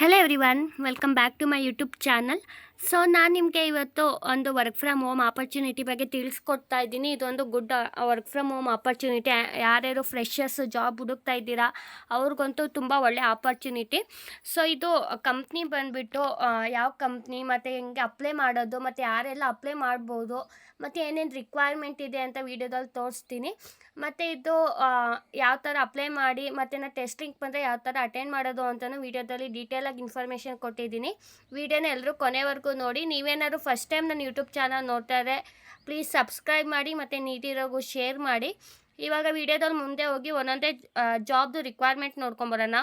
Hello everyone, welcome back to my YouTube channel. So ನಾನು ನಿಮಗೆ ಇವತ್ತು ಒಂದು ವರ್ಕ್ ಫ್ರಮ್ ಹೋಮ್ ಆಪರ್ಚುನಿಟಿ ಬಗ್ಗೆ ತಿಳಿಸ್ಕೊಡ್ತಾ ಇದ್ದೀನಿ. ಇದೊಂದು good work from home opportunity. ಯಾರ್ಯಾರು ಫ್ರೆಶರ್ಸ್ ಜಾಬ್ ಹುಡುಕ್ತಾ ಇದ್ದೀರಾ ಅವ್ರಿಗಂತೂ ತುಂಬ ಒಳ್ಳೆ ಆಪರ್ಚುನಿಟಿ. ಸೊ ಇದು ಕಂಪ್ನಿ ಬಂದುಬಿಟ್ಟು ಯಾವ ಕಂಪ್ನಿ ಮತ್ತು ಹೆಂಗೆ ಅಪ್ಲೈ ಮಾಡೋದು ಮತ್ತು ಯಾರೆಲ್ಲ ಅಪ್ಲೈ ಮಾಡ್ಬೋದು ಮತ್ತು ಏನೇನು ರಿಕ್ವೈರ್ಮೆಂಟ್ ಇದೆ ಅಂತ ವೀಡಿಯೋದಲ್ಲಿ ತೋರಿಸ್ತೀನಿ. ಮತ್ತು ಇದು ಯಾವ ಥರ ಅಪ್ಲೈ ಮಾಡಿ ಮತ್ತು ನಾನು ಟೆಸ್ಟಿಂಗ್ ಬಂದರೆ ಯಾವ ಥರ ಅಟೆಂಡ್ ಮಾಡೋದು ಅಂತಲೂ ವೀಡಿಯೋದಲ್ಲಿ ಡೀಟೇಲಾಗಿ ಇನ್ಫಾರ್ಮೇಷನ್ ಕೊಟ್ಟಿದ್ದೀನಿ. ವೀಡಿಯೋನ ಎಲ್ಲರೂ ಕೊನೆವರೆಗೂ ನೋಡಿ. ನೀವೇನಾದ್ರು ಫಸ್ಟ್ ಟೈಮ್ ನನ್ನ ಯೂಟ್ಯೂಬ್ ಚಾನಲ್ ನೋಡ್ತಾ ಇದ್ದರೆ ಪ್ಲೀಸ್ ಸಬ್ಸ್ಕ್ರೈಬ್ ಮಾಡಿ ಮತ್ತು ನೀಡಿರೋಗೂ ಶೇರ್ ಮಾಡಿ. ಇವಾಗ ವೀಡಿಯೋದಲ್ಲಿ ಮುಂದೆ ಹೋಗಿ ಒಂದೊಂದೇ ಜಾಬ್ದು ರಿಕ್ವೈರ್ಮೆಂಟ್ ನೋಡ್ಕೊಂಬರೋಣ.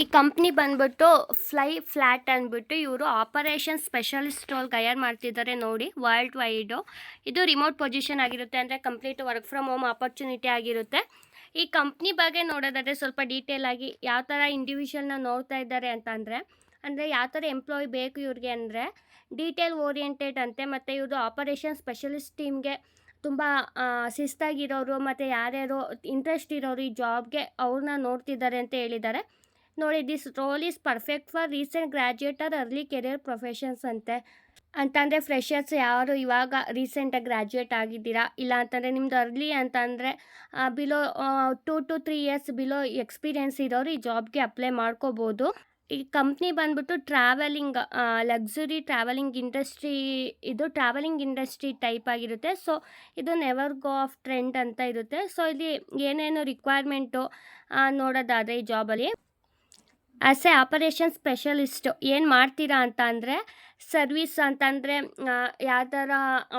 ಈ ಕಂಪ್ನಿ ಬಂದ್ಬಿಟ್ಟು ಫ್ಲೈ ಫ್ಲ್ಯಾಟ್ ಅಂದ್ಬಿಟ್ಟು ಇವರು ಆಪರೇಷನ್ ಸ್ಪೆಷಲಿಸ್ಟ್ ರೋಲ್ಗೆ ಹೈಯರ್ ಮಾಡ್ತಿದ್ದಾರೆ ನೋಡಿ, ವರ್ಲ್ಡ್ ವೈಡು. ಇದು ರಿಮೋಟ್ ಪೊಸಿಷನ್ ಆಗಿರುತ್ತೆ, ಅಂದರೆ complete work from home opportunity ಆಗಿರುತ್ತೆ. ಈ ಕಂಪ್ನಿ ಬಗ್ಗೆ ನೋಡೋದಾದರೆ ಸ್ವಲ್ಪ ಡೀಟೇಲ್ ಆಗಿ ಯಾವ ಥರ ಇಂಡಿವಿಜುವಲ್ನ ನೋಡ್ತಾ ಇದ್ದಾರೆ ಅಂದರೆ ಯಾವ ಥರ ಎಂಪ್ಲಾಯ್ ಬೇಕು ಇವ್ರಿಗೆ ಅಂದರೆ ಡೀಟೇಲ್ ಓರಿಯೆಂಟೆಡ್ ಅಂತೆ. ಮತ್ತು ಇವರು ಆಪರೇಷನ್ ಸ್ಪೆಷಲಿಸ್ಟ್ ಟೀಮ್ಗೆ ತುಂಬ ಶಿಸ್ತಾಗಿರೋರು ಮತ್ತು ಯಾರ್ಯಾರು ಇಂಟ್ರೆಸ್ಟ್ ಇರೋರು ಈ ಜಾಬ್ಗೆ ಅವ್ರನ್ನ ನೋಡ್ತಿದ್ದಾರೆ ಅಂತ ಹೇಳಿದ್ದಾರೆ ನೋಡಿ. This role is perfect for recent graduate R early career professions ಅಂತಂದರೆ ಫ್ರೆಷರ್ಸ್ ಯಾರು ಇವಾಗ ರೀಸೆಂಟಾಗಿ ಗ್ರ್ಯಾಜುಯೇಟ್ ಆಗಿದ್ದೀರಾ, ಇಲ್ಲ ಅಂತಂದರೆ ನಿಮ್ಮದು ಅರ್ಲಿ ಅಂತಂದರೆ below 2 to 3 years below experience ಇರೋರು ಈ ಜಾಬ್ಗೆ ಅಪ್ಲೈ ಮಾಡ್ಕೋಬೋದು. ಈ ಕಂಪ್ನಿ ಬಂದ್ಬಿಟ್ಟು ಟ್ರಾವೆಲಿಂಗ್ ಲಕ್ಸುರಿ ಟ್ರಾವೆಲಿಂಗ್ ಇಂಡಸ್ಟ್ರಿ, ಇದು ಟ್ರಾವೆಲಿಂಗ್ ಇಂಡಸ್ಟ್ರಿ ಟೈಪ್ ಆಗಿರುತ್ತೆ. ಸೊ ಇದು ನೆವರ್ ಗೋ ಆಫ್ ಟ್ರೆಂಡ್ ಅಂತ ಇರುತ್ತೆ. ಸೊ ಇಲ್ಲಿ ಏನೇನು ರಿಕ್ವೈರ್ಮೆಂಟು ನೋಡೋದಾದರೆ ಈ ಜಾಬಲ್ಲಿ ಆ್ಯಸ್ ಎ ಆಪರೇಷನ್ ಸ್ಪೆಷಲಿಸ್ಟು ಏನು ಮಾಡ್ತೀರಾ ಅಂತ ಅಂದರೆ ಸರ್ವಿಸ್ ಅಂತಂದರೆ ಯಾವ ಥರ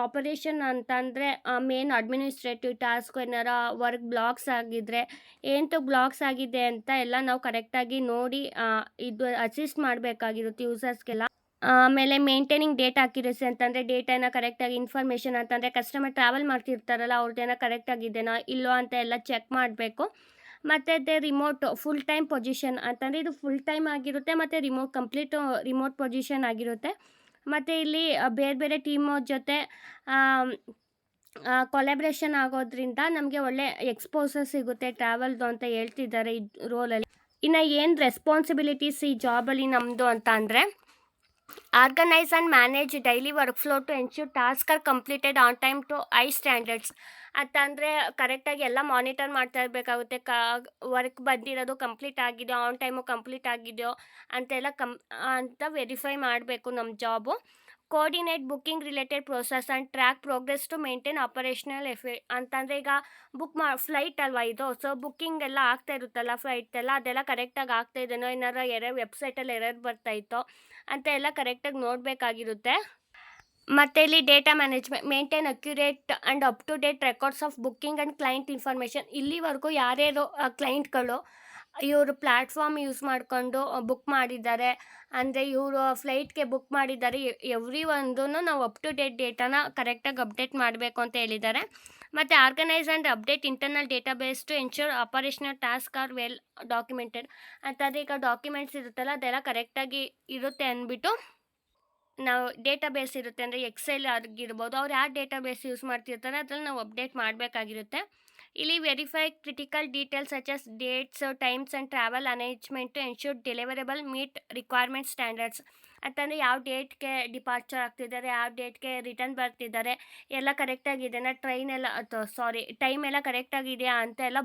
ಆಪರೇಷನ್ ಅಂತಂದರೆ ಮೇನ್ ಅಡ್ಮಿನಿಸ್ಟ್ರೇಟಿವ್ ಟಾಸ್ಕ್, ಏನಾರ ವರ್ಕ್ ಬ್ಲಾಕ್ಸ್ ಆಗಿದ್ದರೆ ಏನಂತೂ ಬ್ಲಾಕ್ಸ್ ಆಗಿದೆ ಅಂತ ಎಲ್ಲ ನಾವು ಕರೆಕ್ಟಾಗಿ ನೋಡಿ ಇದು ಅಸಿಸ್ಟ್ ಮಾಡಬೇಕಾಗಿರುತ್ತೆ ಯೂಸರ್ಸ್ಗೆಲ್ಲ. ಆಮೇಲೆ ಮೇಂಟೈನಿಂಗ್ ಡೇಟಾ ಅಕ್ಯುರಸಿ ಅಂತಂದರೆ ಡೇಟಾನ ಕರೆಕ್ಟಾಗಿ ಇನ್ಫಾರ್ಮೇಷನ್ ಅಂತಂದರೆ ಕಸ್ಟಮರ್ ಟ್ರಾವೆಲ್ ಮಾಡ್ತಿರ್ತಾರಲ್ಲ ಅವ್ರದ್ದೇನೋ ಕರೆಕ್ಟಾಗಿದೆಯೋ ಇಲ್ಲೋ ಅಂತ ಎಲ್ಲ ಚೆಕ್ ಮಾಡಬೇಕು. ಮತ್ತು ಅದೇ ರಿಮೋಟ್ ಫುಲ್ ಟೈಮ್ ಪೊಸಿಷನ್ ಅಂತಂದರೆ ಇದು ಫುಲ್ ಟೈಮ್ ಆಗಿರುತ್ತೆ ಮತ್ತು ಕಂಪ್ಲೀಟು ರಿಮೋಟ್ ಪೊಸಿಷನ್ ಆಗಿರುತ್ತೆ. ಮತ್ತು ಇಲ್ಲಿ ಬೇರೆ ಬೇರೆ ಟೀಮವ್ರ ಜೊತೆ ಕೊಲಾಬ್ರೇಷನ್ ಆಗೋದ್ರಿಂದ ನಮಗೆ ಒಳ್ಳೆ ಎಕ್ಸ್ಪೋಸರ್ ಸಿಗುತ್ತೆ ಟ್ರಾವೆಲ್ದು ಅಂತ ಹೇಳ್ತಿದ್ದಾರೆ ಈ ರೋಲಲ್ಲಿ. ಇನ್ನು ಏನು ರೆಸ್ಪಾನ್ಸಿಬಿಲಿಟೀಸ್ ಈ ಜಾಬಲ್ಲಿ ನಮ್ಮದು ಅಂತ ಅಂದರೆ organise and manage daily work flow to ensure task are completed on time to high standards ಅಂತಂದರೆ ಕರೆಕ್ಟಾಗಿ ಎಲ್ಲ ಮಾನಿಟರ್ ಮಾಡ್ತಾ ಇರಬೇಕಾಗುತ್ತೆ. ವರ್ಕ್ ಬಂದಿರೋದು ಕಂಪ್ಲೀಟ್ ಆಗಿದೆಯೋ, ಆನ್ ಟೈಮು ಕಂಪ್ಲೀಟ್ ಆಗಿದೆಯೋ ಅಂತೆಲ್ಲ ಅಂತ ವೆರಿಫೈ ಮಾಡಬೇಕು ನಮ್ಮ job. Coordinate booking related process and track progress to maintain operational ಅಂತಂದರೆ ಈಗ ಬುಕ್ ಫ್ಲೈಟ್ ಅಲ್ವಾ ಇದು, ಸೊ ಬುಕ್ಕಿಂಗ್ ಎಲ್ಲ ಆಗ್ತಾ ಇರುತ್ತಲ್ಲ ಫ್ಲೈಟೆಲ್ಲ, ಅದೆಲ್ಲ ಕರೆಕ್ಟಾಗಿ ಆಗ್ತಾ ಇದೆಯೋ, ಏನಾರು ವೆಬ್ಸೈಟಲ್ಲಿ ಎರರ್ ಬರ್ತಾಯಿತ್ತೋ ಅಂತ ಎಲ್ಲ ಕರೆಕ್ಟಾಗಿ ನೋಡಬೇಕಾಗಿರುತ್ತೆ. ಮತ್ತು ಇಲ್ಲಿ data management maintain accurate and up to date records of booking and client information. ಇಲ್ಲಿವರೆಗೂ ಯಾರ್ಯಾರು ಕ್ಲೈಂಟ್ಗಳು ಇವರು ಪ್ಲ್ಯಾಟ್ಫಾರ್ಮ್ ಯೂಸ್ ಮಾಡಿಕೊಂಡು ಬುಕ್ ಮಾಡಿದ್ದಾರೆ, ಅಂದರೆ ಇವರು ಫ್ಲೈಟ್ಗೆ ಬುಕ್ ಮಾಡಿದ್ದಾರೆ, ಎವ್ರಿ ಒಂದೂ ನಾವು ಅಪ್ ಟು ಡೇಟ್ ಡೇಟಾನ ಕರೆಕ್ಟಾಗಿ ಅಪ್ಡೇಟ್ ಮಾಡಬೇಕು ಅಂತ ಹೇಳಿದ್ದಾರೆ. ಮತ್ತು organise and update internal database to ensure operational task are well documented ಅಂತಂದರೆ ಈಗ ಡಾಕ್ಯುಮೆಂಟ್ಸ್ ಇರುತ್ತಲ್ಲ ಅದೆಲ್ಲ ಕರೆಕ್ಟಾಗಿ ಇರುತ್ತೆ ಅಂದ್ಬಿಟ್ಟು ನಾವು ಡೇಟಾಬೇಸ್ ಇರುತ್ತೆ, ಅಂದರೆ ಎಕ್ಸೆಲ್ ಆಗಿರ್ಬೋದು, ಅವ್ರು ಯಾವ ಡೇಟಾಬೇಸ್ ಯೂಸ್ ಮಾಡ್ತಿರ್ತಾರೆ ಅದ್ರಲ್ಲಿ ನಾವು ಅಪ್ಡೇಟ್ ಮಾಡಬೇಕಾಗಿರುತ್ತೆ. ಇಲ್ಲಿ verify critical details such as dates, times and travel arrangement to ensure deliverable meet requirement standards ಅಂತಂದರೆ ಯಾವ ಡೇಟ್ಗೆ ಡಿಪಾರ್ಚರ್ ಆಗ್ತಿದ್ದಾರೆ, ಯಾವ ಡೇಟ್ಗೆ ರಿಟರ್ನ್ ಬರ್ತಿದ್ದಾರೆ, ಎಲ್ಲ ಕರೆಕ್ಟಾಗಿದೆಯಾ, ಟೈಮ್ ಎಲ್ಲ ಕರೆಕ್ಟಾಗಿದೆಯಾ ಅಂತ ಎಲ್ಲ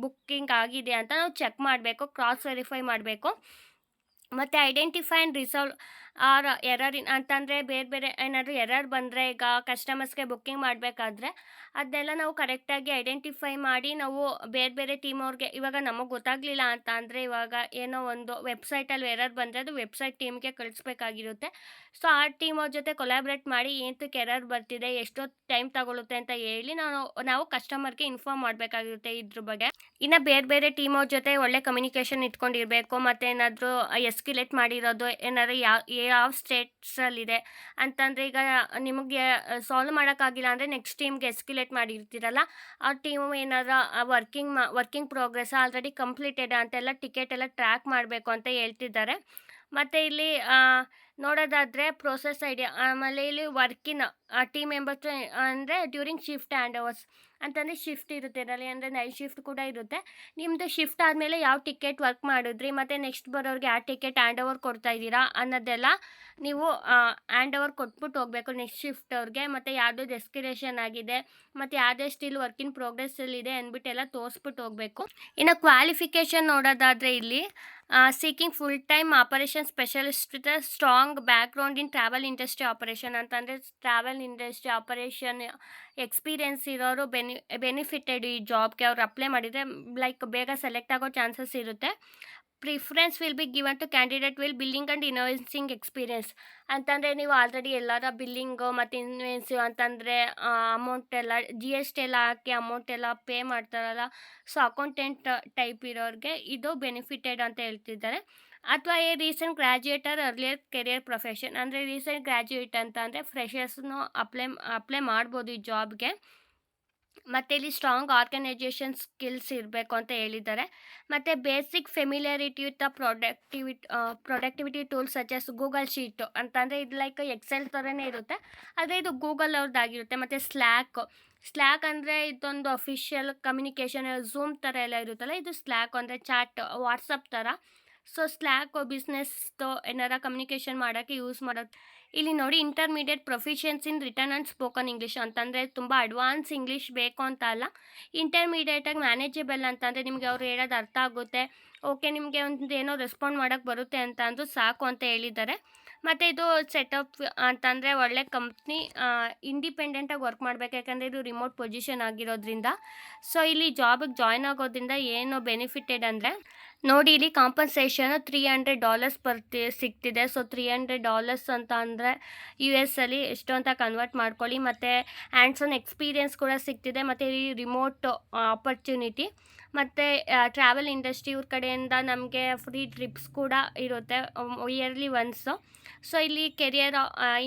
ಬುಕ್ಕಿಂಗ್ ಆಗಿದೆಯಾ ಅಂತ ನಾವು ಚೆಕ್ ಮಾಡಬೇಕು, ಕ್ರಾಸ್ ವೆರಿಫೈ ಮಾಡಬೇಕು. ಮತ್ತು identify and resolve or error ಅಂತಂದರೆ ಬೇರೆ ಏನಾದರೂ ಎರರ್ ಬಂದರೆ ಈಗ ಕಸ್ಟಮರ್ಸ್ಗೆ ಬುಕ್ಕಿಂಗ್ ಮಾಡಬೇಕಾದ್ರೆ ಅದನ್ನೆಲ್ಲ ನಾವು ಕರೆಕ್ಟಾಗಿ ಐಡೆಂಟಿಫೈ ಮಾಡಿ ನಾವು ಬೇರೆ ಟೀಮ್ ಅವ್ರಿಗೆ, ಇವಾಗ ನಮಗೆ ಗೊತ್ತಾಗಲಿಲ್ಲ ಅಂತ ಅಂದರೆ ಇವಾಗ ಏನೋ ಒಂದು ವೆಬ್ಸೈಟಲ್ಲಿ ಎರರ್ ಬಂದರೆ ಅದು ವೆಬ್ಸೈಟ್ ಟೀಮ್ಗೆ ಕಳಿಸ್ಬೇಕಾಗಿರುತ್ತೆ. ಸೊ ಆ ಟೀಮ್ ಅವ್ರ ಜೊತೆ ಕೊಲಾಬ್ರೇಟ್ ಮಾಡಿ ಏನಕ್ಕೆ ಎರರ್ ಬರ್ತಿದೆ, ಎಷ್ಟೊತ್ತು ಟೈಮ್ ತಗೊಳುತ್ತೆ ಅಂತ ಹೇಳಿ ನಾವು ಕಸ್ಟಮರ್ಗೆ ಇನ್ಫಾರ್ಮ್ ಮಾಡಬೇಕಾಗಿರುತ್ತೆ ಇದ್ರ ಬಗ್ಗೆ. ಇನ್ನು ಬೇರೆ ಟೀಮ್ ಅವ್ರ ಜೊತೆ ಒಳ್ಳೆ ಕಮ್ಯುನಿಕೇಷನ್ ಇಟ್ಕೊಂಡಿರಬೇಕು. ಮತ್ತು ಏನಾದರೂ ಎಸ್ಕ್ಯುಲೇಟ್ ಮಾಡಿರೋದು ಏನಾದ್ರು ಯಾವ ಸ್ಟೇಟ್ಸಲ್ಲಿದೆ ಅಂತಂದರೆ ಈಗ ನಿಮಗೆ ಸಾಲ್ವ್ ಮಾಡೋಕ್ಕಾಗಿಲ್ಲ ಅಂದರೆ ನೆಕ್ಸ್ಟ್ ಟೀಮ್ಗೆ ಎಸ್ಕ್ಯುಲೇಟ್ ಮಾಡಿರ್ತೀರಲ್ಲ, ಆ ಟೀಮು ಏನಾದ್ರು ವರ್ಕಿಂಗ್ ಪ್ರೋಗ್ರೆಸ್ ಆಲ್ರೆಡಿ ಕಂಪ್ಲೀಟೆಡ್ ಅಂತೆಲ್ಲ ಟಿಕೆಟ್ ಎಲ್ಲ ಟ್ರ್ಯಾಕ್ ಮಾಡಬೇಕು ಅಂತ ಹೇಳ್ತಿದ್ದಾರೆ. ಮತ್ತು ಇಲ್ಲಿ ನೋಡೋದಾದರೆ ಪ್ರೋಸೆಸ್ ಐಡಿಯಾ, ಆಮೇಲೆ ಇಲ್ಲಿ ವರ್ಕಿನ ಟೀಮ್ ಮೆಂಬರ್ಸ್ ಅಂದರೆ ಡ್ಯೂರಿಂಗ್ ಶಿಫ್ಟ್ ಹ್ಯಾಂಡ್ ಓವರ್ಸ್ ಅಂತಂದರೆ ಶಿಫ್ಟ್ ಇರುತ್ತೆ ಇದರಲ್ಲಿ, ಅಂದರೆ ನೈಟ್ ಶಿಫ್ಟ್ ಕೂಡ ಇರುತ್ತೆ. ನಿಮ್ಮದು ಶಿಫ್ಟ್ ಆದಮೇಲೆ ಯಾವ ಟಿಕೆಟ್ ವರ್ಕ್ ಮಾಡಿದ್ರಿ ಮತ್ತು ನೆಕ್ಸ್ಟ್ ಬರೋರಿಗೆ ಯಾವ ಟಿಕೆಟ್ ಹ್ಯಾಂಡ್ ಓವರ್ ಕೊಡ್ತಾ ಇದ್ದೀರಾ ಅನ್ನೋದೆಲ್ಲ ನೀವು ಹ್ಯಾಂಡ್ ಓವರ್ ಕೊಟ್ಬಿಟ್ಟು ಹೋಗಬೇಕು ನೆಕ್ಸ್ಟ್ ಶಿಫ್ಟ್ ಅವ್ರಿಗೆ. ಮತ್ತು ಯಾವುದು ಡೆಸ್ಕಿನೇಷನ್ ಆಗಿದೆ ಮತ್ತು ಯಾವುದೇ ಸ್ಟಿಲ್ ವರ್ಕ್ ಇನ್ ಪ್ರೋಗ್ರೆಸ್ಸಲ್ಲಿದೆ ಅಂದ್ಬಿಟ್ಟು ಎಲ್ಲ ತೋರಿಸ್ಬಿಟ್ಟು ಹೋಗಬೇಕು. ಇನ್ನು ಕ್ವಾಲಿಫಿಕೇಷನ್ ನೋಡೋದಾದರೆ ಇಲ್ಲಿ seeking full time operation specialist with a strong background in travel industry operation ಅಂತಂದರೆ ಟ್ರಾವೆಲ್ ಇಂಡಸ್ಟ್ರಿ ಆಪರೇಷನ್ ಎಕ್ಸ್ಪೀರಿಯೆನ್ಸ್ ಇರೋರು ಬೆನಿಫಿಟೆಡ್ ಈ ಜಾಬ್ಗೆ ಅವ್ರು ಅಪ್ಲೈ ಮಾಡಿದರೆ ಲೈಕ್ ಬೇಗ ಸೆಲೆಕ್ಟ್ ಆಗೋ ಚಾನ್ಸಸ್ ಇರುತ್ತೆ. Preference will be given to candidate will billing and invoicing experience ಅಂತಂದರೆ ನೀವು ಆಲ್ರೆಡಿ ಎಲ್ಲರ ಬಿಲ್ಲಿಂಗು ಮತ್ತು ಇನ್ವಾಯ್ಸು ಅಂತಂದರೆ ಅಮೌಂಟ್ ಎಲ್ಲ GST ಎಲ್ಲ ಹಾಕಿ ಅಮೌಂಟ್ ಎಲ್ಲ ಪೇ ಮಾಡ್ತಾರಲ್ಲ, ಸೊ ಅಕೌಂಟೆಂಟ್ ಟೈಪ್ ಇರೋರಿಗೆ ಇದು ಬೆನಿಫಿಟೆಡ್ ಅಂತ ಹೇಳ್ತಿದ್ದಾರೆ. ಅಥವಾ ಈ ರೀಸೆಂಟ್ ಗ್ರ್ಯಾಜುಯೇಟರ್ ಅರ್ಲಿಯರ್ ಕೆರಿಯರ್ ಪ್ರೊಫೆಷನ್ ಅಂದರೆ ರೀಸೆಂಟ್ ಗ್ರ್ಯಾಜುಯೇಟ್ ಅಂತ ಅಂದರೆ ಫ್ರೆಷರ್ಸ್ನು ಅಪ್ಲೈ ಮಾಡ್ಬೋದು ಈ ಜಾಬ್ಗೆ. ಮತ್ತು ಇಲ್ಲಿ ಸ್ಟ್ರಾಂಗ್ ಆರ್ಗನೈಜೇಷನ್ ಸ್ಕಿಲ್ಸ್ ಇರಬೇಕು ಅಂತ ಹೇಳಿದ್ದಾರೆ. ಮತ್ತು basic familiarity with productivity tools such as Google sheet ಅಂತಂದರೆ ಇದು ಲೈಕ್ ಎಕ್ಸೆಲ್ ಥರನೇ ಇರುತ್ತೆ, ಆದರೆ ಇದು ಗೂಗಲ್ ಅವ್ರದ್ದಾಗಿರುತ್ತೆ. ಮತ್ತು ಸ್ಲ್ಯಾಕ್ ಅಂದರೆ ಇದೊಂದು ಅಫಿಷಿಯಲ್ ಕಮ್ಯುನಿಕೇಷನ್, ಝೂಮ್ ಥರ ಎಲ್ಲ ಇರುತ್ತಲ್ಲ, ಇದು ಸ್ಲ್ಯಾಕ್ ಅಂದರೆ ಚಾಟ್ ವಾಟ್ಸಪ್ ಥರ. ಸೊ ಸ್ಲ್ಯಾಕ್ ಬಿಸ್ನೆಸ್ದು ಏನಾರ ಕಮ್ಯುನಿಕೇಷನ್ ಮಾಡೋಕ್ಕೆ ಯೂಸ್ ಮಾಡೋದು. ಇಲ್ಲಿ ನೋಡಿ intermediate proficiency in written and spoken English ಅಂತಂದರೆ ತುಂಬ ಅಡ್ವಾನ್ಸ್ ಇಂಗ್ಲೀಷ್ ಬೇಕು ಅಂತ ಅಲ್ಲ, ಇಂಟರ್ಮೀಡಿಯೇಟಾಗಿ ಮ್ಯಾನೇಜಬಲ್ ಅಂತಂದರೆ ನಿಮಗೆ ಅವ್ರು ಹೇಳೋದು ಅರ್ಥ ಆಗುತ್ತೆ, ಓಕೆ ನಿಮಗೆ ಒಂದು ಏನೋ ರೆಸ್ಪಾಂಡ್ ಮಾಡೋಕ್ಕೆ ಬರುತ್ತೆ ಅಂತ ಅಂದು ಸಾಕು ಅಂತ ಹೇಳಿದ್ದಾರೆ. ಮತ್ತು ಇದು ಸೆಟಪ್ ಅಂತಂದರೆ ಒಳ್ಳೆ ಕಂಪ್ನಿ, ಇಂಡಿಪೆಂಡೆಂಟಾಗಿ ವರ್ಕ್ ಮಾಡಬೇಕು, ಯಾಕಂದರೆ ಇದು ರಿಮೋಟ್ ಪೊಸಿಷನ್ ಆಗಿರೋದ್ರಿಂದ. ಸೊ ಇಲ್ಲಿ ಜಾಬಿಗೆ ಜಾಯ್ನ್ ಆಗೋದ್ರಿಂದ ಏನು ಬೆನಿಫಿಟೆಡ್ ಅಂದರೆ ನೋಡಿ ಇಲ್ಲಿ ಕಾಂಪನ್ಸೇಷನು $300 ಸಿಗ್ತಿದೆ. ಸೊ $300 ಅಂತ ಅಂದರೆ US ಅಲ್ಲಿ ಎಷ್ಟು ಅಂತ ಕನ್ವರ್ಟ್ ಮಾಡ್ಕೊಳ್ಳಿ. ಮತ್ತು ಹ್ಯಾಂಡ್ಸ್ ಆನ್ ಎಕ್ಸ್ಪೀರಿಯೆನ್ಸ್ ಕೂಡ ಸಿಗ್ತಿದೆ. ಮತ್ತು ಈ ರಿಮೋಟ್ ಆಪರ್ಚುನಿಟಿ ಮತ್ತು ಟ್ರಾವೆಲ್ ಇಂಡಸ್ಟ್ರಿ ಇವ್ರ ಕಡೆಯಿಂದ ನಮಗೆ ಫ್ರೀ ಟ್ರಿಪ್ಸ್ ಕೂಡ ಇರುತ್ತೆ ಇಯರ್ಲಿ ಒನ್ಸು. ಸೊ ಇಲ್ಲಿ ಕೆರಿಯರ್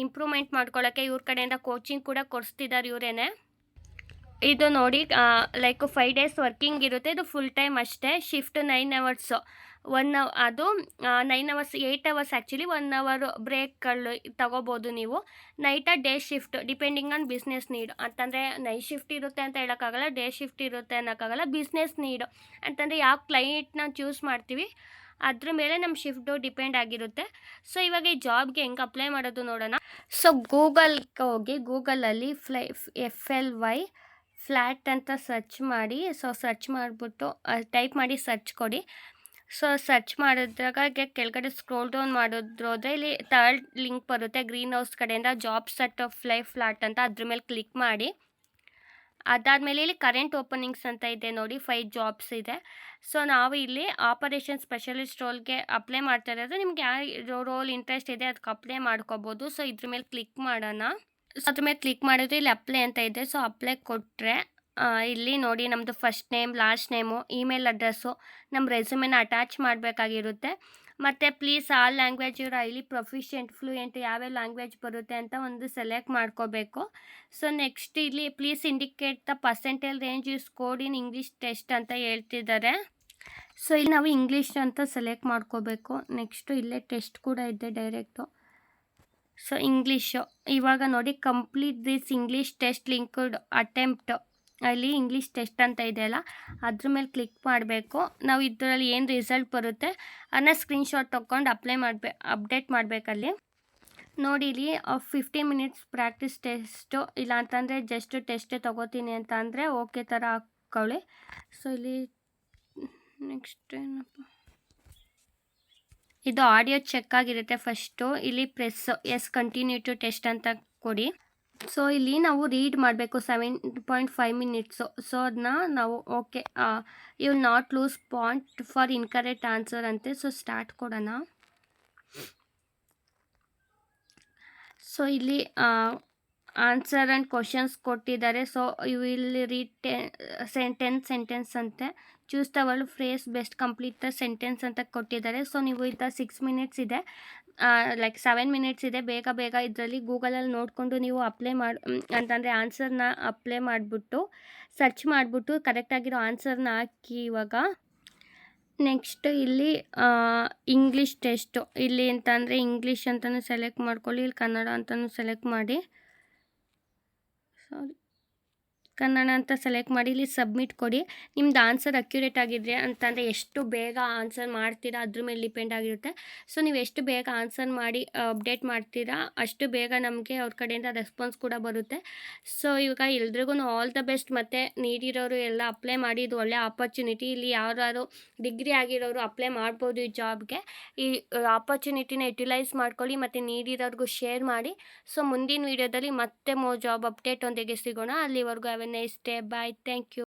ಇಂಪ್ರೂವ್ಮೆಂಟ್ ಮಾಡ್ಕೊಳ್ಳೋಕ್ಕೆ ಇವ್ರ ಕಡೆಯಿಂದ ಕೋಚಿಂಗ್ ಕೂಡ ಕೊಡಿಸ್ತಿದ್ದಾರೆ ಇವರೇನೆ. ಇದು ನೋಡಿ ಲೈಕ್ 5 days ವರ್ಕಿಂಗ್ ಇರುತ್ತೆ, ಇದು ಫುಲ್ ಟೈಮ್ ಅಷ್ಟೇ. ಶಿಫ್ಟ್ 9 hours, 1 hour ಅದು 9 hours 8 hours ಆ್ಯಕ್ಚುಲಿ, 1 hour ಬ್ರೇಕ್ಗಳು ತಗೋಬೋದು ನೀವು. Night day shift depending on business need ಅಂತಂದರೆ ನೈಟ್ ಶಿಫ್ಟ್ ಇರುತ್ತೆ ಅಂತ ಹೇಳೋಕ್ಕಾಗಲ್ಲ, ಡೇ ಶಿಫ್ಟ್ ಇರುತ್ತೆ ಅನ್ನೋಕ್ಕಾಗಲ್ಲ. ಬಿಸ್ನೆಸ್ ನೀಡ್ ಅಂತಂದರೆ ಯಾವ ಕ್ಲೈಂಟ್ನ ಚೂಸ್ ಮಾಡ್ತೀವಿ ಅದ್ರ ಮೇಲೆ ನಮ್ಮ ಶಿಫ್ಟು ಡಿಪೆಂಡ್ ಆಗಿರುತ್ತೆ. ಸೊ ಇವಾಗ ಈ ಜಾಬ್ಗೆ ಹೆಂಗೆ ಅಪ್ಲೈ ಮಾಡೋದು ನೋಡೋಣ. ಸೊ ಗೂಗಲ್ಗೆ ಹೋಗಿ ಗೂಗಲಲ್ಲಿ FLY ಫ್ಲ್ಯಾಟ್ ಅಂತ ಸರ್ಚ್ ಮಾಡಿ. ಸೊ ಸರ್ಚ್ ಮಾಡಿಬಿಟ್ಟು ಟೈಪ್ ಮಾಡಿ ಸರ್ಚ್ ಕೊಡಿ. ಸೊ ಸರ್ಚ್ ಮಾಡಿದಾಗ ಕೆಳಗಡೆ ಸ್ಕ್ರೋಲ್ ಡೌನ್ ಮಾಡಿದ್ರೋದ್ರೆ ಇಲ್ಲಿ ಥರ್ಡ್ ಲಿಂಕ್ ಬರುತ್ತೆ ಗ್ರೀನ್ ಹೌಸ್ ಕಡೆಯಿಂದ, ಜಾಬ್ಸ್ ಅಟ್ ಫ್ಲ್ಯಾಟ್ ಅಂತ, ಅದ್ರ ಮೇಲೆ ಕ್ಲಿಕ್ ಮಾಡಿ. ಅದಾದಮೇಲೆ ಇಲ್ಲಿ ಕರೆಂಟ್ ಓಪನಿಂಗ್ಸ್ ಅಂತ ಇದೆ ನೋಡಿ, 5 jobs ಇದೆ. ಸೊ ನಾವು ಇಲ್ಲಿ ಆಪರೇಷನ್ ಸ್ಪೆಷಲಿಸ್ಟ್ ರೋಲ್ಗೆ ಅಪ್ಲೈ ಮಾಡ್ತಾ ಇರೋದು. ನಿಮ್ಗೆ ಯಾವ ರೋಲ್ ಇಂಟ್ರೆಸ್ಟ್ ಇದೆ ಅದಕ್ಕೆ ಅಪ್ಲೈ ಮಾಡ್ಕೋಬೋದು. ಸೊ ಇದ್ರ ಮೇಲೆ ಕ್ಲಿಕ್ ಮಾಡೋಣ. ಸೊ ಅದ್ರ ಮೇಲೆ ಕ್ಲಿಕ್ ಮಾಡಿದ್ರೆ ಇಲ್ಲಿ ಅಪ್ಲೈ ಅಂತ ಇದೆ. ಸೊ ಅಪ್ಲೈ ಕೊಟ್ಟರೆ ಇಲ್ಲಿ ನೋಡಿ ನಮ್ಮದು first name, last name, email address, ನಮ್ಮ ರೆಸ್ಯೂಮೆನ ಅಟ್ಯಾಚ್ ಮಾಡಬೇಕಾಗಿರುತ್ತೆ. ಮತ್ತು ಪ್ಲೀಸ್ ಆಲ್ ಲ್ಯಾಂಗ್ವೇಜ್ ಇವರು ಹೈಲಿ ಪ್ರೊಫಿಷಿಯೆಂಟ್ ಫ್ಲೂಯೆಂಟ್ ಯಾವ್ಯಾವ ಲ್ಯಾಂಗ್ವೇಜ್ ಬರುತ್ತೆ ಅಂತ ಒಂದು ಸೆಲೆಕ್ಟ್ ಮಾಡ್ಕೋಬೇಕು. ಸೊ ನೆಕ್ಸ್ಟ್ ಇಲ್ಲಿ please indicate the percentage range you scored in English test ಅಂತ ಹೇಳ್ತಿದ್ದಾರೆ. ಸೊ ಇಲ್ಲಿ ನಾವು ಇಂಗ್ಲೀಷ್ ಅಂತ ಸೆಲೆಕ್ಟ್ ಮಾಡ್ಕೋಬೇಕು. ನೆಕ್ಸ್ಟು ಇಲ್ಲೇ ಟೆಸ್ಟ್ ಕೂಡ ಇದೆ ಡೈರೆಕ್ಟು. ಸೊ ಇಂಗ್ಲೀಷು ಇವಾಗ ನೋಡಿ complete this English test linked attempt, ಅಲ್ಲಿ ಇಂಗ್ಲೀಷ್ ಟೆಸ್ಟ್ ಅಂತ ಇದೆಯಲ್ಲ ಅದ್ರ ಮೇಲೆ ಕ್ಲಿಕ್ ಮಾಡಬೇಕು. ನಾವು ಇದರಲ್ಲಿ ಏನು ರಿಸಲ್ಟ್ ಬರುತ್ತೆ ಅದನ್ನ ಸ್ಕ್ರೀನ್ಶಾಟ್ ತೊಗೊಂಡು ಅಪ್ಡೇಟ್ ಮಾಡಬೇಕಲ್ಲಿ. ನೋಡಿ ಇಲ್ಲಿ 15 minutes ಪ್ರಾಕ್ಟೀಸ್ ಟೆಸ್ಟು, ಇಲ್ಲ ಅಂತಂದರೆ ಜಸ್ಟ್ ಟೆಸ್ಟೇ ತೊಗೋತೀನಿ ಅಂತ ಅಂದರೆ ಓಕೆ ಥರ ಹಾಕ್ಕೊಳ್ಳಿ. ಸೊ ಇಲ್ಲಿ ನೆಕ್ಸ್ಟ್ ಏನಪ್ಪ, ಇದು ಆಡಿಯೋ ಚೆಕ್ ಆಗಿರುತ್ತೆ ಫಸ್ಟು. ಇಲ್ಲಿ press as continue to test ಅಂತ ಕೊಡಿ. ಸೊ ಇಲ್ಲಿ ನಾವು ರೀಡ್ ಮಾಡಬೇಕು 7.5 minutes. ಸೊ ಅದನ್ನ ನಾವು okay you will not lose point for incorrect answer ಅಂತೆ. ಸೊ ಸ್ಟಾರ್ಟ್ ಕೊಡೋಣ. ಸೊ ಇಲ್ಲಿ ಆನ್ಸರ್ ಆ್ಯಂಡ್ ಕ್ವಶನ್ಸ್ ಕೊಟ್ಟಿದ್ದಾರೆ. So you will read 10 sentence ಅಂತೆ. Choose the word phrase best complete the sentence ಅಂತ ಕೊಟ್ಟಿದ್ದಾರೆ. ಸೊ ನೀವು ಇದು 6 minutes ಇದೆ, ಲೈಕ್ 7 minutes ಇದೆ. ಬೇಗ ಇದರಲ್ಲಿ ಗೂಗಲಲ್ಲಿ ನೋಡಿಕೊಂಡು ನೀವು ಅಪ್ಲೈ ಅಂತಂದರೆ ಆನ್ಸರ್ನ ಅಪ್ಲೈ ಮಾಡಿಬಿಟ್ಟು ಸರ್ಚ್ ಮಾಡಿಬಿಟ್ಟು ಕರೆಕ್ಟಾಗಿರೋ ಆನ್ಸರ್ನ ಹಾಕಿ. ಇವಾಗ ನೆಕ್ಸ್ಟ್ ಇಲ್ಲಿ ಇಂಗ್ಲೀಷ್ ಟೆಸ್ಟು, ಇಲ್ಲಿ ಅಂತಂದರೆ ಇಂಗ್ಲೀಷ್ ಅಂತಲೂ ಸೆಲೆಕ್ಟ್ ಮಾಡ್ಕೊಳ್ಳಿ, ಇಲ್ಲಿ ಕನ್ನಡ ಅಂತಲೂ ಸೆಲೆಕ್ಟ್ ಮಾಡಿ. ಸಾರಿ, ಕನ್ನಡ ಅಂತ ಸೆಲೆಕ್ಟ್ ಮಾಡಿ ಇಲ್ಲಿ ಸಬ್ಮಿಟ್ ಕೊಡಿ. ನಿಮ್ದು ಆನ್ಸರ್ ಅಕ್ಯುರೇಟ್ ಆಗಿದ್ರೆ ಅಂತಂದರೆ ಎಷ್ಟು ಬೇಗ ಆನ್ಸರ್ ಮಾಡ್ತೀರಾ ಅದ್ರ ಮೇಲೆ ಡಿಪೆಂಡ್ ಆಗಿರುತ್ತೆ. ಸೊ ನೀವು ಎಷ್ಟು ಬೇಗ ಆನ್ಸರ್ ಮಾಡಿ ಅಪ್ಡೇಟ್ ಮಾಡ್ತೀರಾ ಅಷ್ಟು ಬೇಗ ನಮಗೆ ಅವ್ರ ಕಡೆಯಿಂದ ರೆಸ್ಪಾನ್ಸ್ ಕೂಡ ಬರುತ್ತೆ. ಸೊ ಇವಾಗ ಎಲ್ರಿಗೂ ಆಲ್ ದ ಬೆಸ್ಟ್. ಮತ್ತು ನೀಡಿರೋರು ಎಲ್ಲ ಅಪ್ಲೈ ಮಾಡಿ, ಇದು ಒಳ್ಳೆ ಆಪರ್ಚುನಿಟಿ. ಇಲ್ಲಿ ಯಾರು ಡಿಗ್ರಿ ಆಗಿರೋರು ಅಪ್ಲೈ ಮಾಡ್ಬೋದು ಈ ಜಾಬ್ಗೆ. ಈ ಆಪರ್ಚುನಿಟಿನ ಯುಟಿಲೈಸ್ ಮಾಡ್ಕೊಳ್ಳಿ ಮತ್ತು ನೀಡಿರೋರ್ಗೂ ಶೇರ್ ಮಾಡಿ. ಸೊ ಮುಂದಿನ ವೀಡಿಯೋದಲ್ಲಿ ಮತ್ತೆ ಜಾಬ್ ಅಪ್ಡೇಟ್ ಒಂದಿಗೆ ಸಿಗೋಣ. ಅಲ್ಲಿವರೆಗೂ have a nice day. Bye. Thank you.